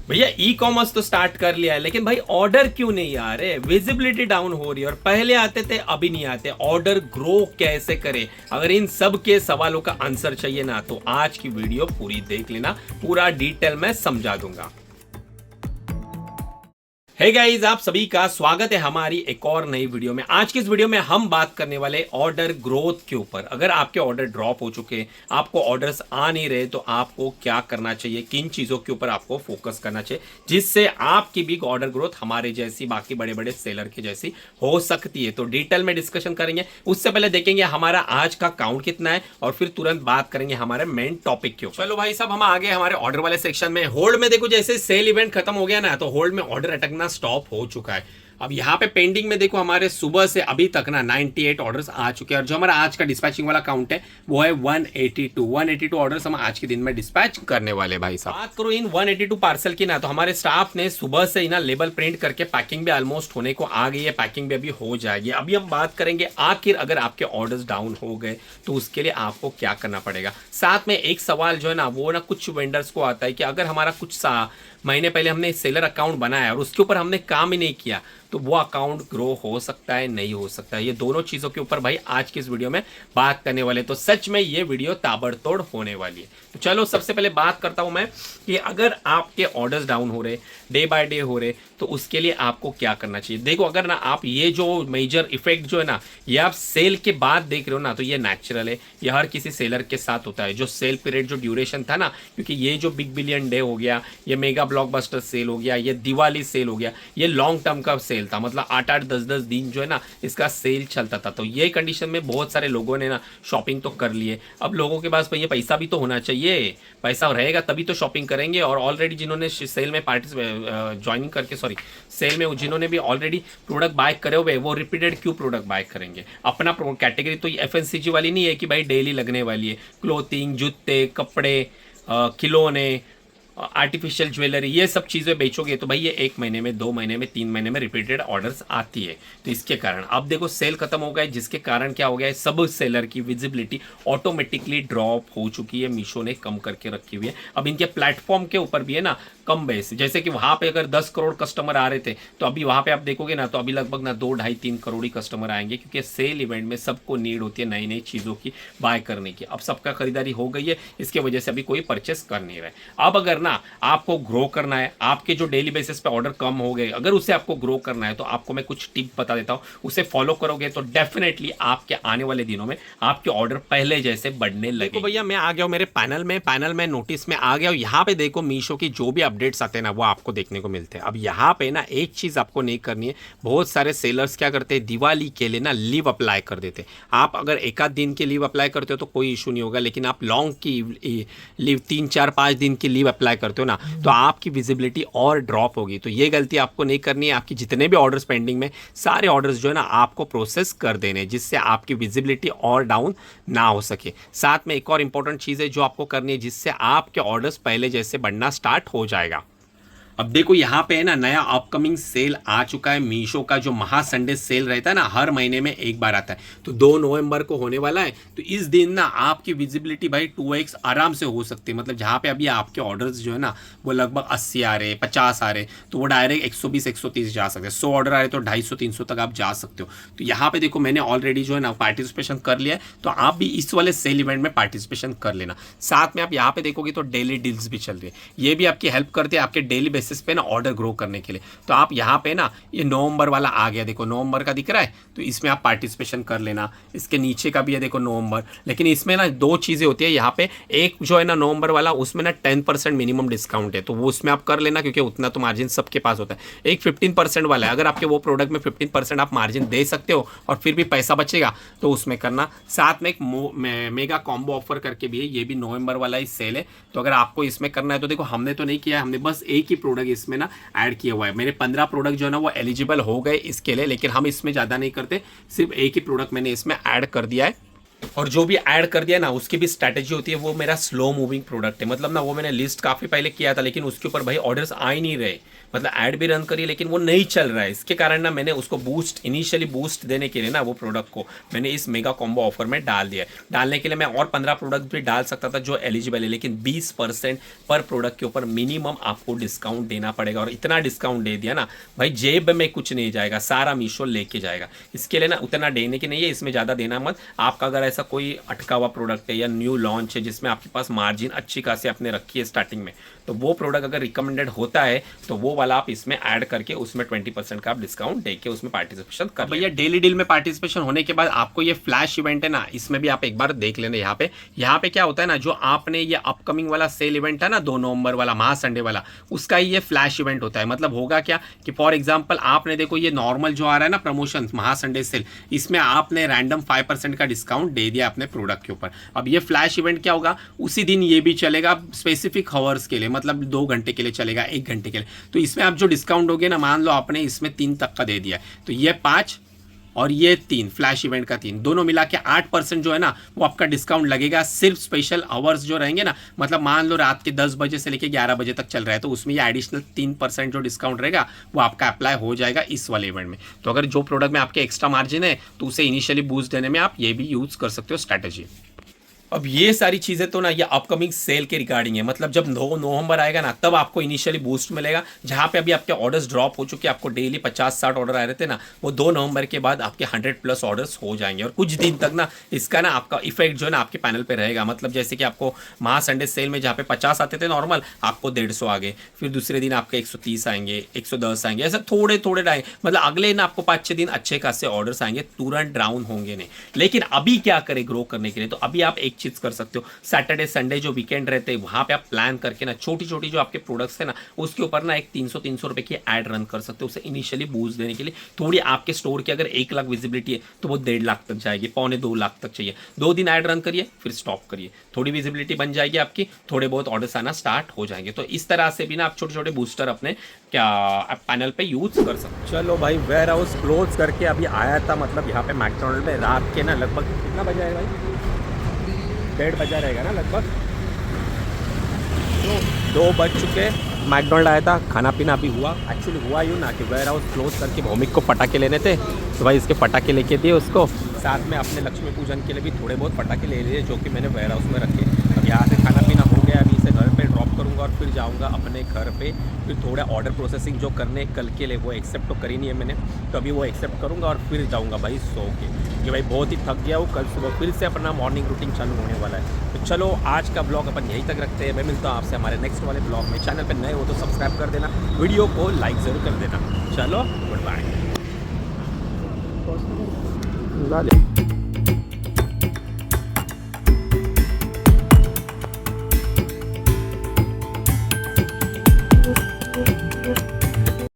भैया e commerce तो start कर लिया है, लेकिन भाई ऑर्डर क्यों नहीं आ रहे? विजिबिलिटी डाउन हो रही है और पहले आते थे अभी नहीं आते। ऑर्डर ग्रो कैसे करें? अगर इन सब के सवालों का आंसर चाहिए ना तो आज की वीडियो पूरी देख लेना, पूरा डिटेल में समझा दूंगा। हे गाइस, आप सभी का स्वागत है हमारी एक और नई वीडियो में। आज की इस वीडियो में हम बात करने वाले ऑर्डर ग्रोथ के ऊपर। अगर आपके ऑर्डर ड्रॉप हो चुके, आपको ऑर्डर्स आ नहीं रहे, तो आपको क्या करना चाहिए, किन चीजों के ऊपर आपको फोकस करना चाहिए जिससे आपकी भी ऑर्डर ग्रोथ हमारे जैसी, बाकी बड़े बड़े सेलर की जैसी हो सकती है। तो डिटेल में डिस्कशन करेंगे। उससे पहले देखेंगे हमारा आज का काउंट कितना है और फिर तुरंत बात करेंगे हमारे मेन टॉपिक के ऊपर। चलो भाई साहब, हम आ गए हमारे ऑर्डर वाले सेक्शन में। होल्ड में देखो, जैसे सेल इवेंट खत्म हो गया ना, तो होल्ड में ऑर्डर अटकना स्टॉप हो चुका है। अब यहाँ पे पेंडिंग में देखो, हमारे सुबह से अभी तक ना 98 ऑर्डर्स आ चुके हैं और जो हमारा आज का डिस्पैचिंग वाला काउंट है वो है 182 ऑर्डर्स हम आज के दिन में डिस्पैच करने वाले। भाई साहब, बात करो इन 182 पार्सल की ना, तो हमारे स्टाफ ने सुबह से ही ना लेबल प्रिंट करके पैकिंग भी ऑलमोस्ट होने को आ गई है, पैकिंग भी अभी हो जाएगी। अभी हम बात करेंगे आखिर अगर आपके ऑर्डर्स डाउन हो गए तो उसके लिए आपको क्या करना पड़ेगा। साथ में एक सवाल जो है ना, वो ना कुछ वेंडर्स को आता है कि अगर हमारा कुछ महीने पहले हमने सेलर अकाउंट बनाया और उसके ऊपर हमने काम ही नहीं किया तो वो अकाउंट ग्रो हो सकता है, नहीं हो सकता है। ये दोनों चीजों के ऊपर भाई आज की इस वीडियो में बात करने वाले। तो सच में ये वीडियो ताबड़तोड़ होने वाली है। तो चलो सबसे पहले बात करता हूं मैं कि अगर आपके ऑर्डर्स डाउन हो रहे, डे बाय डे हो रहे, तो उसके लिए आपको क्या करना चाहिए। देखो, अगर ना आप ये जो मेजर इफेक्ट जो है ना, ये आप सेल के बाद देख रहे हो ना, तो ये नेचुरल है, ये हर किसी सेलर के साथ होता है। जो सेल पीरियड, जो ड्यूरेशन था ना, क्योंकि ये जो बिग बिलियन डे हो गया, ये मेगा ब्लॉकबस्टर सेल हो गया, ये दिवाली सेल हो गया, ये लॉन्ग टर्म का सेल था, मतलब 8-8 10-10 दिन जो है ना इसका सेल चलता था। तो ये कंडीशन में बहुत सारे लोगों ने ना शॉपिंग तो कर लिए। अब लोगों के पास भैया पैसा भी तो होना चाहिए, पैसा रहेगा तभी तो शॉपिंग करेंगे। और ऑलरेडी जिन्होंने सेल में ज्वाइनिंग करके, सॉरी, सेल में जिन्होंने भी ऑलरेडी प्रोडक्ट बाय करे हुए, वो रिपीटेड क्यों प्रोडक्ट बाय करेंगे। अपना कैटेगरी तो एफएमसीजी वाली नहीं है कि भाई डेली लगने वाली है। क्लोथिंग, जूते, कपड़े, खिलौने, आर्टिफिशियल ज्वेलरी, ये सब चीज़ें बेचोगे तो भाई ये 1 महीने में, 2 महीने में, 3 महीने में रिपीटेड ऑर्डर्स आती है। तो इसके कारण अब देखो सेल खत्म हो गए, जिसके कारण क्या हो गया है, सब सेलर की विजिबिलिटी ऑटोमेटिकली ड्रॉप हो चुकी है। मीशो ने कम करके रखी हुई है। अब इनके प्लेटफॉर्म के ऊपर भी है ना कम बेस, जैसे कि वहाँ पे अगर 10 करोड़ कस्टमर आ रहे थे, तो अभी वहाँ पे आप देखोगे ना, तो अभी लगभग ना 2, 2.5, 3 करोड़ ही कस्टमर आएंगे, क्योंकि सेल इवेंट में सबको नीड होती है नई नई चीज़ों की बाय करने की। अब सबका खरीदारी हो गई है, इसके वजह से अभी कोई परचेस कर नहीं रहा है। अब अगर ना आपको ग्रो करना है, आपके जो डेली बेसिस पे ऑर्डर कम हो गए, अगर उसे आपको ग्रो करना है, तो आपको मैं कुछ टिप बता देता हूँ। उसे फॉलो करोगे तो डेफिनेटली आपके आने वाले दिनों में आपके ऑर्डर पहले जैसे बढ़ने लगे। तो भैया मैं आ गया हूँ मेरे पैनल में नोटिस में आ गया हूँ। यहाँ पे देखो मीशो की जो भी अपडेट्स आते हैं ना, वो आपको देखने को मिलते हैं। अब यहाँ पे ना एक चीज आपको नहीं करनी है, बहुत सारे सेलर्स क्या करते हैं, दिवाली के लिए ना लीव अप्लाई कर देते हैं। आप अगर 1 आध दिन की लीव अप्लाई करते हो तो कोई इशू नहीं होगा, लेकिन आप लॉन्ग की लीव 3, 4, 5 दिन की लीव अप्लाई करते हो ना, तो आपकी विजिबिलिटी और ड्रॉप होगी। तो ये गलती आपको नहीं करनी है। आपकी जितने भी ऑर्डर्स पेंडिंग में, सारे ऑर्डर्स जो है ना आपको प्रोसेस कर देने, जिससे आपकी विजिबिलिटी और डाउन ना हो सके। साथ में एक और इंपॉर्टेंट चीज़ है जो आपको करनी है, जिससे आपके ऑर्डर्स पहले जैसे बढ़ना स्टार्ट हो जाएगा। अब देखो यहाँ पे है ना नया अपकमिंग सेल आ चुका है। मीशो का जो महा संडे सेल रहता है ना, हर महीने में एक बार आता है, तो 2 नवंबर को होने वाला है। तो इस दिन ना आपकी विजिबिलिटी भाई 2x आराम से हो सकती है। मतलब जहाँ पे अभी आपके ऑर्डर्स जो है ना वो लगभग 80 आ रहे, 50 आ रहे, तो वो डायरेक्ट 120 130 जा सकते हैं। 100 ऑर्डर आ रहे तो 250 300 तक आप जा सकते हो। तो यहाँ पे देखो मैंने ऑलरेडी जो है ना पार्टिसिपेशन कर लिया है, तो आप भी इस वाले सेल इवेंट में पार्टिसिपेशन कर लेना। साथ में आप यहाँ पे देखोगे तो डेली डील्स भी चल रही है, ये भी आपकी हेल्प करती है आपके डेली बेसिस पे ना ऑर्डर ग्रो करने के लिए। तो आप यहाँ पे ना ये नवंबर वाला आ गया, देखो नवंबर का दिख रहा है, तो इसमें आप पार्टिसिपेशन कर लेना। इसके नीचे का भी है देखो नवंबर, लेकिन इसमें ना 2 चीज़ें होती है यहाँ पे। एक जो है ना नवंबर वाला, उसमें ना 10% मिनिमम डिस्काउंट है, तो वो उसमें आप कर लेना, क्योंकि उतना तो मार्जिन सबके पास होता है। एक 15% वाला है, अगर आपके वो प्रोडक्ट में 15% आप मार्जिन दे सकते हो और फिर भी पैसा बचेगा तो उसमें करना। साथ में एक मेगा कॉम्बो ऑफर करके भी है, ये भी नवंबर वाला ही सेल है। तो अगर आपको इसमें करना है तो देखो हमने तो नहीं किया, हमने बस एक ही प्रोडक्ट इसमें ना ऐड किया हुआ है। मेरे 15 प्रोडक्ट जो है ना वो एलिजिबल हो गए इसके लिए, लेकिन हम इसमें ज़्यादा नहीं करते, सिर्फ एक ही प्रोडक्ट मैंने इसमें ऐड कर दिया है। और जो भी ऐड कर दिया ना उसकी भी स्ट्रैटेजी होती है, वो मेरा स्लो मूविंग प्रोडक्ट है। मतलब ना वो मैंने लिस्ट काफ़ी पहले किया था, लेकिन उसके ऊपर भाई ऑर्डर्स आ ही नहीं रहे। मतलब ऐड भी रन करिए लेकिन वो नहीं चल रहा है। इसके कारण ना मैंने उसको इनिशियली बूस्ट देने के लिए ना वो प्रोडक्ट को मैंने इस मेगा कॉम्बो ऑफर में डाल दिया। डालने के लिए मैं और 15 प्रोडक्ट भी डाल सकता था जो एलिजिबल है, लेकिन 20% पर प्रोडक्ट के ऊपर मिनिमम आपको डिस्काउंट देना पड़ेगा। और इतना डिस्काउंट दे दिया ना भाई, जेब में कुछ नहीं जाएगा, सारा मीशो लेके जाएगा। इसके लिए ना उतना देने की नहीं है, इसमें ज़्यादा देना मत। आपका अगर ऐसा कोई अटका हुआ प्रोडक्ट है या न्यू लॉन्च है जिसमें आपके पास मार्जिन अच्छी खासी आपने रखी है स्टार्टिंग में, तो वो प्रोडक्ट अगर रिकमेंडेड होता है तो वो वाला आप इसमें ऐड करके उसमें 20% का आप डिस्काउंट देके उसमें पार्टिसिपेशन कर। भैया डेली डील में पार्टिसिपेशन होने के बाद आपको ये फ्लैश इवेंट है ना, इसमें भी आप एक बार देख लेना। यहाँ पे क्या होता है ना, जो आपने ये अपकमिंग वाला सेल इवेंट है ना 2 नवंबर वाला महा संडे वाला, उसका ही ये फ्लैश इवेंट होता है। मतलब होगा क्या कि फॉर एग्जाम्पल आपने देखो ये नॉर्मल जो आ रहा है ना प्रमोशन महा संडे सेल, इसमें आपने रैंडम 5% का डिस्काउंट दे दिया अपने प्रोडक्ट के ऊपर। अब ये फ्लैश इवेंट क्या होगा, उसी दिन ये भी चलेगा स्पेसिफिक हावर्स के लिए, मतलब 2 घंटे के लिए चलेगा, 1 घंटे के लिए। तो इसमें आप जो डिस्काउंट होगे ना, मान लो आपने इसमें 3 तक का दे दिया, तो ये 5 और ये 3 फ्लैश इवेंट का 3 दोनों मिला के 8% जो है ना वो आपका डिस्काउंट लगेगा। सिर्फ स्पेशल आवर्स जो रहेंगे ना, मतलब मान लो रात के 10 बजे से लेके 11 बजे तक चल रहा है, तो उसमें ये एडिशनल 3% जो डिस्काउंट रहेगा वो आपका अप्लाई हो जाएगा इस वाले इवेंट में। तो अगर जो प्रोडक्ट में आपके एक्स्ट्रा मार्जिन है तो उसे इनिशियली बूस्ट देने में आप ये भी यूज़ कर सकते हो स्ट्रैटेजी। अब ये सारी चीज़ें तो ना ये अपकमिंग सेल के रिगार्डिंग है। मतलब जब 9 नवंबर आएगा ना तब आपको इनिशियली बूस्ट मिलेगा। जहाँ पे अभी आपके ऑर्डर्स ड्रॉप हो चुके हैं, आपको डेली 50-60 ऑर्डर आ रहे थे ना, वो 2 नवंबर के बाद आपके 100+ ऑर्डर्स हो जाएंगे। और कुछ दिन तक ना इसका ना आपका इफेक्ट जो है ना आपके पैनल पे रहेगा। मतलब जैसे कि आपको महा संडे सेल में जहाँ पे 50 आते थे नॉर्मल, आपको 150 आ गए, फिर दूसरे दिन आपके 130 आएंगे, 110 आएंगे, ऐसे थोड़े थोड़े आएंगे। मतलब अगले दिन आपको 5-6 दिन अच्छे खासे ऑर्डर्स आएंगे, तुरंत डाउन होंगे नहीं। लेकिन अभी क्या करें ग्रो करने के लिए, तो अभी आप एक चीज़ कर सकते हो, सैटरडे संडे जो वीकेंड रहते हैं वहां पे आप प्लान करके ना छोटी छोटी जो आपके प्रोडक्ट्स है ना उसके ऊपर ना एक 300 रुपए की ऐड रन कर सकते हो। उसे इनिशियली बूस्ट देने के लिए थोड़ी आपके स्टोर की अगर 1 लाख विजिबिलिटी है तो वो 1.5 लाख तक जाएगी, 1.25-2 लाख तक चाहिए। 2 दिन ऐड रन करिए फिर स्टॉप करिए, थोड़ी विजिबिलिटी बन जाएगी आपकी, थोड़े बहुत ऑर्डर्स आना स्टार्ट हो जाएंगे। तो इस तरह से भी ना आप छोटे छोटे बूस्टर अपने क्या पैनल पे यूज कर सकते हो। चलो भाई, वेयर हाउस क्लोज करके अभी आया था, मतलब यहाँ पे मैकडॉनल्ड में रात के ना लगभग कितना बजा है भाई, 1:30 बजा रहेगा ना लगभग, तो 2 बज चुके। मैकडॉनल्ड आया था, खाना पीना अभी हुआ। एक्चुअली हुआ यूँ ना कि वेयर हाउस क्लोज करके भौमिक को पटाखे लेने थे, तो भाई इसके पटाखे लेके दिए उसको, साथ में अपने लक्ष्मी पूजन के लिए भी थोड़े बहुत पटाखे ले लिए जो कि मैंने वेयर हाउस में रखे। अब यहाँ से खाना पीना हो गया, अभी इसे घर पे ड्रॉप करूँगा और फिर जाऊँगा अपने घर पे। फिर थोड़ा ऑर्डर प्रोसेसिंग जो करने कल के लिए वो एक्सेप्ट तो करी नहीं है मैंने, तो अभी वो एक्सेप्ट करूँगा और फिर जाऊँगा भाई सो के, कि भाई बहुत ही थक गया हूँ। कल सुबह फिर से अपना मॉर्निंग रूटीन चालू होने वाला है। तो चलो आज का ब्लॉग अपन यहीं तक रखते हैं। मैं मिलता हूँ आपसे हमारे नेक्स्ट वाले ब्लॉग में। चैनल पर नए हो तो सब्सक्राइब कर देना, वीडियो को लाइक ज़रूर कर देना। चलो गुड बाय।